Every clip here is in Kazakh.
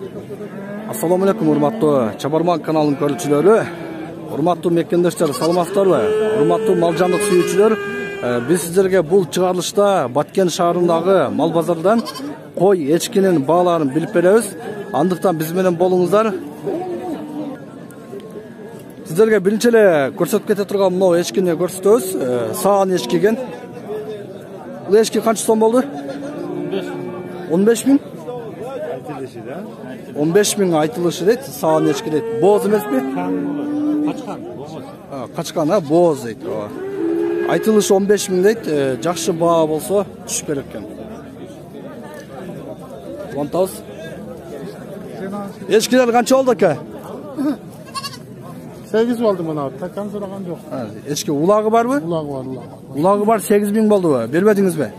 Assalamu alaikum урматтуу Чабарман каналынын көрүүчүлөрү. Урматтуу мекендештер, саламаттарбы? Урматтуу малжандык сүйүүчүлөр, биз сиздерге бул чыгарылышта Баткен шаарындагы мал базардан кой, эчкинин бааларын билип беребиз. Андыктан биз менен болуңуздар. Сиздерге биринчи эле көрсөтүп кете турган мына эчкини көрсөтөбүз. Саан эчки экен. Бул эчки канча сом болду? 15 миң. 15 миң айтылышы дейт, саан эчки дейт. Бооз эмеспи? Качкан, бооз. Качкан, бооз дейт. Айтылышы 15 миң дейт. Жакшы баа болсо түшүп берет экен. Кубантабыз. Эчкилер канча болду ака? 8 болду мына, такан сураган жок. Эчки улагы барбы? Улагы бар, Улагы бар 8 миң болдубу? Бербедиңизби?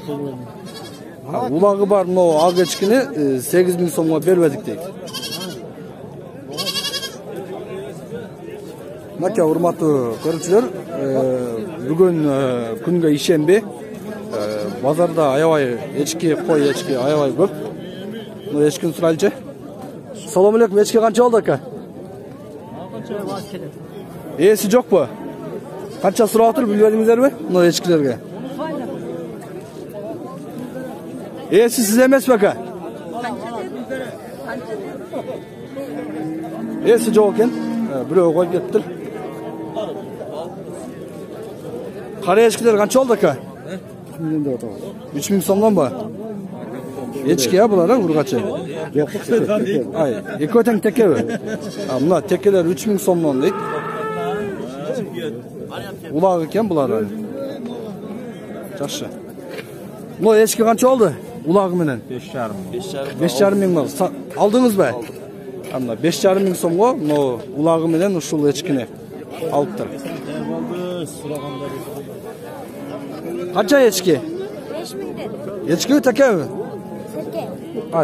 Улагы бар, но ак эчкини 8 миң сомго бербедик дейт. Мына урматтуу көрүүчүлөр, бүгүн күнгө ишенби. Базарда аябай эчки, кой эчки аябай көп. Мына эчкини сурайлычы. Салам алейкум, эчки канча болду ака? Эси жокпу? Канча сурап атыр, билбедиңиздерби? Мына эчкилерге. Эси сиз эмеспи ака? Эси жок экен. Бирөө коюп кетиптир. Кара эчкилер канча болду ака? 3 миң сомдон ба? Эчки булар, ургачы. Ай, экөө тең текеби? Мына текелер 3 миң сомдон дейт. Улак экен булар. Жакшы. Мына эчки канча болду? Улагы менен 5,5 миң болду. Алдыңызбы? Мына 5,5 миң сомго мына улагы менен ушул эчкини алыптыр. Канча эчки? 5 миңден. Эчки текеби? Серке.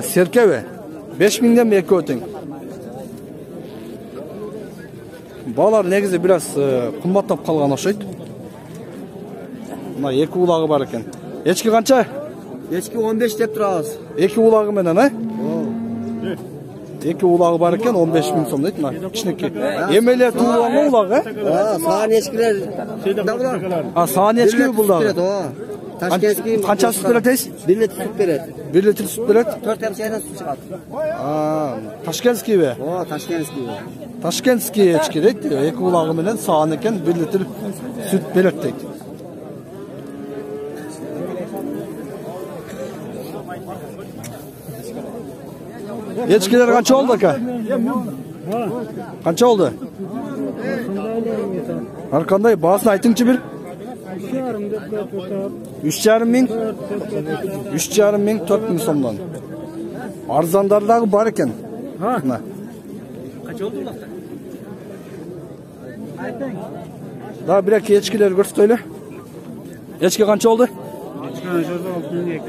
Серкеби? 5 миңден экөө тең. Балар негизи бираз кымбаттап калган окшойт. Мына эки улагы бар экен. Эчки канча? Эчки 15 деп турабыз. Эки улагы менен, Эки улагы бар экен, 15 миң сом дейт. Мына кичинекей. Эмелер туулган улагы, Саан эчкилер да булар. Саан эчки булар. Ташкентский Канча сүт берет дейсиз? 1 литр сүт берет. 1 литр сүт берет. 4,5 чайдан сүт чыгат. Ташкентскийби? Ташкентский. Ташкентский эчки дейт. Эки улагы менен саан экен, 1 литр сүт берет дейт. Эчкилер канча болду ака? Канча болду? Ар кандай баасын айтыңчы бир? 3,5 миң? 3,5 миң, 4 миң сомдон. Арзандар дагы бар экен. Канча болду улакта? Да, бирок эчкилер көрсөтөлү. Эчки канча болду? Эчки 6200.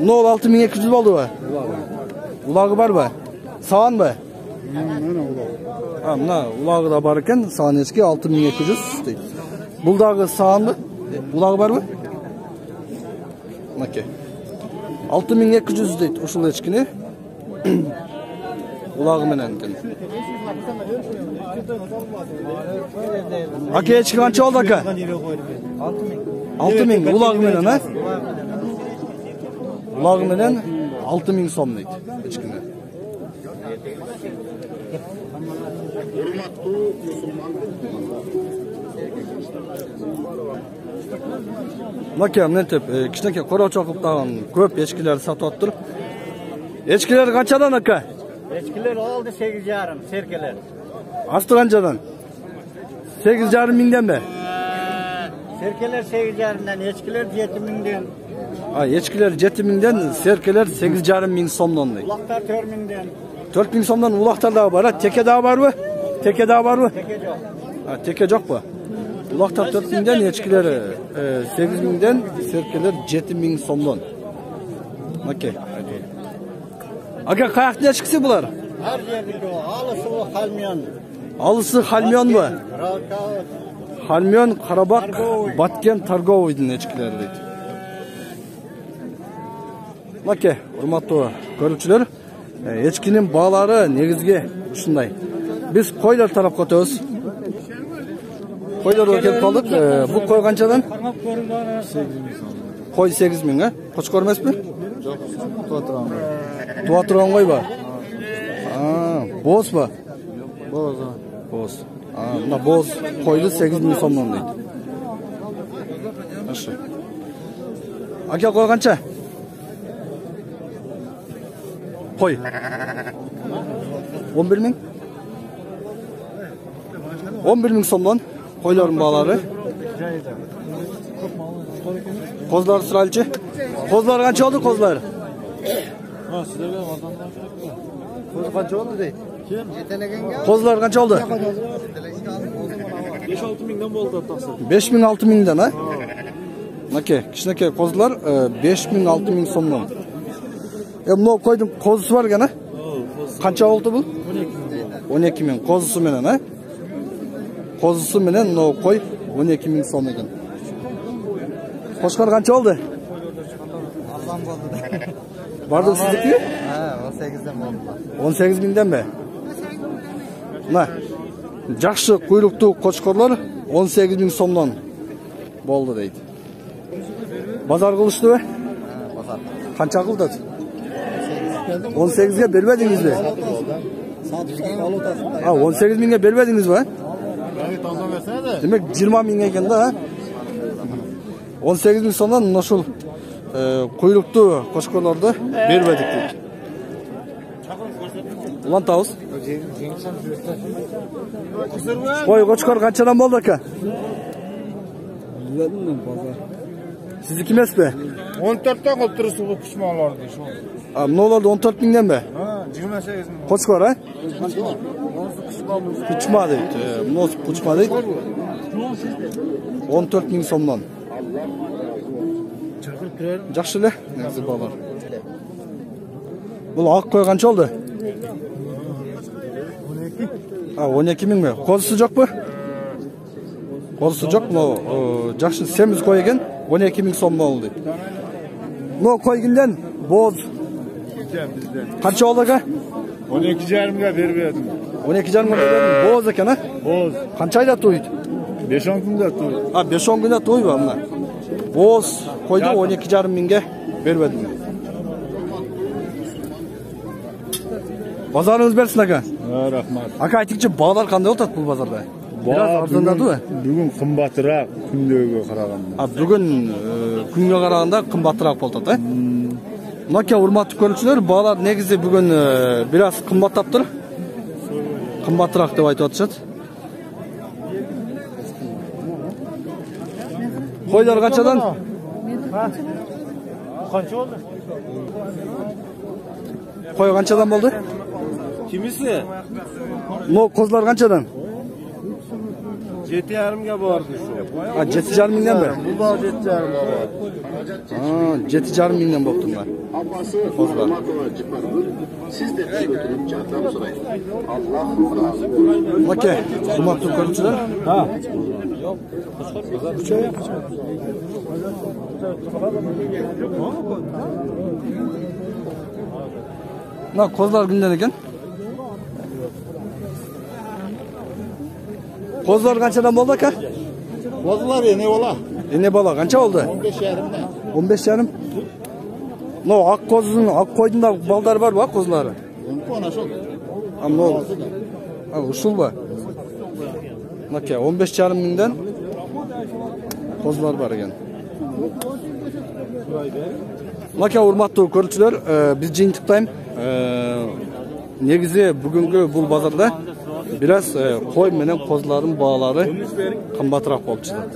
6200 болдубу? Улагы барбы? Саанбы? Мына улагы да бар экен, саан эчки 6200 дейт. Бул дагы саанбы? Улагы барбы? Мынакей. 6200 дейт ушул эчкини. Улагы менен экен. Ака эчки канча болду ака? 6 миң улагы менен, Улагы менен 6 миң сом дейт эчкини. Мынакей мынтип кичинекей корочо кылыптаган көп эчкилер сатып атыптыр. Эчкилер канчадан ака? Эчкилер алды 8,5 серкелер. Асты канчадан? 8,5 миңденби? Серкелер 8,5'dan, эчкилер 7 миңден. Эчкилер 7 миңден, серкелер 8,5 миң сомдон дейт. Улактар 4 миңден. 4 миң сомдон улактар дагы бар, теке дагы барбы? Теке дагы барбы? Теке жок. Теке жокпу? Улактар 4 миңден, эчкилер 8 миңден, серкелер 7 миң сомдон. Окей. Ака каяктын эчкиси булар? Ар жердики алысы Хальмион. Алысы Хальмионбу? Хальмион, Карабак, Баткен торговойдун эчкилери дейт. Окей, урматтуу көрүүчүлөр, Echkinin bağları negizge ушундай. Biz koylar tarafga ötөбүz. Koylarga kelip kaldık. Bu koy kançadan? Koy 8 bin, ha? Koçkor emasmi? Жоқ, туа тұрған. Tuğa turgan koy ba? Boz ba? Боз. Boz. Mına boz koydu 8 bin somdan deydi. Aşı. Aka koy kança? Koy. 11 bin? 11 bin somdan koyların bağları. Kozlar sıralçı. Kozlar kança oldu kozlar? Koz қанша болды дейді? Kozlar kança oldu? 5-6 мыңнан болды тақсы. 5 bin 6 binden ha? Nake, kişineke kozlar 5 bin 6 bin somdan. Mına koydum kozusu var gene. Kança oldu bu? 12 bin. Kozusu menen ha? Kozusu menen mına koy 12 bin som eken. Koşkar kança oldu? Arzan bo'ldi. Vardı sizdeki? Ha, 18'den bo'ldi. 18 binden be. Mına жақшы kuyruktu koçkorlar 18 bin somdan boldu deydi. Bazar kılıştı be? Bozar. Kança kıldı? 18'e vermediniz mi? Ha 18 binge vermediniz mi? Бәрі таңдан берсene de. Demek 20 bin eкен da ha? 18 bin somdan nasıl kuyruktu koçkorlarda vermedik deydi. Ulan tavus. Koy koçkor kançadan boldu aka? Siz kim es be? 14'ten qolib turibsiz bu kuchmoqlarni shu. Ne oldu 14 binden be? Ha, 28 ming. Koçkor ha? Puçma deydi. Nos puçma deydi. 14 bin somdan. Жақшы эле, негизи балар. Бул ак кой канча болду? 12 bin mi? Kozысы жок бу? Kozысы жок, но жақшы семиз кой экен, 12 bin сом болду дейт. Но койгинден боз канча болду aka? 12,5'ga berip berdim. 12,5 бердим. Боз экен, а? Боз. Канча айда туйт? 5-10 күндө туй. 5-10 күндө туйбу мына. Боз койду 12,5 миңге бербедим. Базарыңыз берсин aka. Рахмат. Aka айтыңызчы, бағалар кандай болот бул базарда? Biraz arzandadыбы? Бүгүн кымбатыраак күндөгө караганда. Бүгүн күнгө караганда кымбатыраак болуп атат, э? Мынакей урматтуу көрүүчүлөр, бағалар негизи бүгүн biraz кымбаттаптыр. Кымбатыраак деп айтып атышат. Koylar kançadan? Kança oldu? Koy kançadan boldu? Kimisi? No kozlar kançadan? 7,5'ga bordi shu. 7,5 mingdan mi? Bu da 7,5'ga bor. 7,5 mingdan boluptu bunlar. Kozlar. Siz de götürüp yardım sorayın. Allah razı Okey. Hurmatlı görüntüler. Ha. Na kozlar günden eken. Kozlar kançadan boldu aka? Kozlar ne ola? Ne bala kança oldu? 15,5'da. 15,5. No ak kozun, ak koydun da baldar var mı kozları? Ona şu. Ama o. Usul var. Okey, 15,5 mingden kozlar var eken. Okey, hurmatlı görüntüler, biz жыйынтыктайм. Негизи бүгүнкү бул базарда biraz koy менен kozların bağları kımbatırak болуп жатат.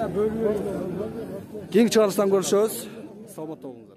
Кийинки чыгарылыштан көрүшөбүз. Саламатта болуңуздар.